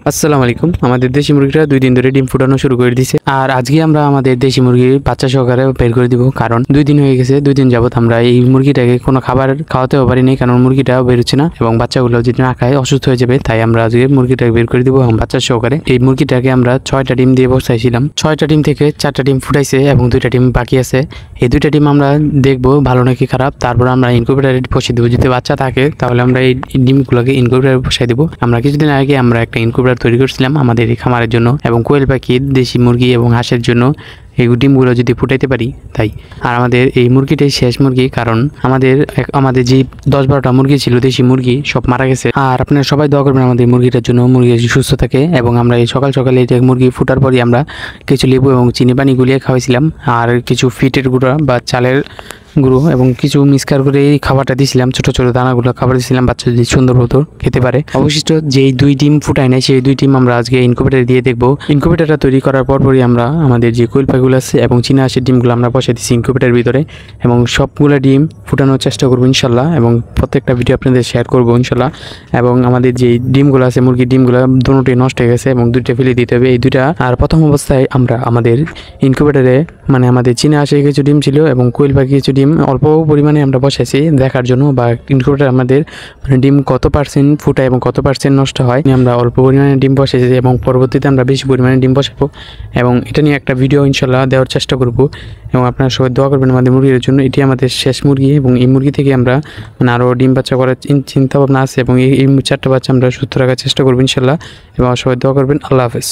আসসালামু আলাইকুম। আমাদের দেশি মুরগিটা 2 দিন ধরে ডিম ফুটানো শুরু করে দিয়েছে। আর আজকে আমরা আমাদের দেশি মুরগির বাচ্চা সহকারে বের করে দিব, কারণ 2 দিন হয়ে গেছে। 2 দিন যাবত আমরা এই মুরগিটাকে কোনো খাবার খাওয়াতেও পারিনি, কারণ মুরগিটাও বেরোচ্ছে না এবং বাচ্চাগুলো যদি না খায় অসুস্থ হয়ে যাবে। তাই আমরা আজকে মুরগিটাকে বের করে দিব এবং বাচ্চা সহকারে। এই মুরগিটাকে আমরা 6টা ডিম দিয়ে বসাইছিলাম। 6টা ডিম থেকে 4টা ডিম ফুটাইছে এবং 2টা ডিম বাকি আছে। এই 2টা ডিম আমরা দেখবো ভালো নাকি খারাপ, তারপর আমরা ইনকিউবেটরে বসিয়ে দেবো। যদি বাচ্চা থাকে তাহলে আমরা এই ডিমগুলোকে ইনকিউবেটরে বসাই দেবো। আমরা কিছুদিন আগে আমরা একটা ইনকিউবেটর তৈরি করছিলাম আমাদের এই খামারের জন্য, এবং কোয়েল পাখির, দেশি মুরগি এবং হাঁসের জন্য এই ডিমগুলো যদি ফুটাইতে পারি তাই। আর আমাদের এই মুরগিটাই শেষ মুরগি, কারণ আমাদের যে 10-12টা মুরগি ছিল দেশি মুরগি সব মারা গেছে। আর আপনারা সবাই দোয়া করবেন আমাদের মুরগিটার জন্য, মুরগি সুস্থ থাকে। এবং আমরা এই সকাল সকালে এই মুরগি ফুটার পরই আমরা কিছু লেবু এবং চিনি পানি গুলিয়ে খাওয়াইছিলাম, আর কিছু ফিটের গুঁড়া বা চালের গুঁড়ো এবং কিছু মিক্সকার করে এই খাবারটা দিয়েছিলাম। ছোট ছোট দানাগুলো খাবার দিয়েছিলাম, বাচ্চা যদি সুন্দর হতো খেতে পারে। অবশিষ্ট যেই 2 ডিম ফুটায় নাই সেই 2 ডিম আমরা আজকে ইনকিউবেটরে দিয়ে দেখবো। ইনকিউবেটরটা তৈরি করার পরপরই আমরা আমাদের যে কোয়েল পাখিগুলো আছে এবং চীনা হাঁসের ডিমগুলো আমরা বসে দিচ্ছি ইনকিউবেটরের ভিতরে, এবং সবগুলো ডিম ফুটানোর চেষ্টা করবো ইনশাল্লাহ, এবং প্রত্যেকটা ভিডিও আপনাদের শেয়ার করবো ইনশাল্লাহ। এবং আমাদের যে ডিমগুলো আছে মুরগির ডিমগুলো দুটোই নষ্ট হয়ে গেছে এবং 2টা ফেলে দিতে হবে, এই 2টা। আর প্রথম অবস্থায় আমরা আমাদের ইনকিউবেটরে আমাদের চীনা হাঁসের কিছু ডিম ছিল এবং কোয়েল পাখি কিছু ডিম অল্প পরিমাণে আমরা বসেছি দেখার জন্য, বা ইনকিউবেটর আমাদের ডিম কত পার্সেন্ট ফুটায় এবং কত পার্সেন্ট নষ্ট হয়। আমরা অল্প পরিমাণে ডিম বসেছি এবং পরবর্তীতে আমরা বেশি পরিমাণে ডিম বসাবো, এবং এটা নিয়ে একটা ভিডিও ইনশাল্লাহ দেওয়ার চেষ্টা করব। এবং আপনারা সবাই দোয়া করবেন আমাদের মুরগির জন্য। এটি আমাদের শেষ মুরগি এবং এই মুরগি থেকে আমরা আরও ডিম বাচ্চা করার চিন্তা ভাবনা আছে, এবং এই 4টা বাচ্চা আমরা সুস্থ রাখার চেষ্টা করবো ইনশাল্লাহ। এবং সবাই দোয়া করবেন। আল্লাহ হাফেজ।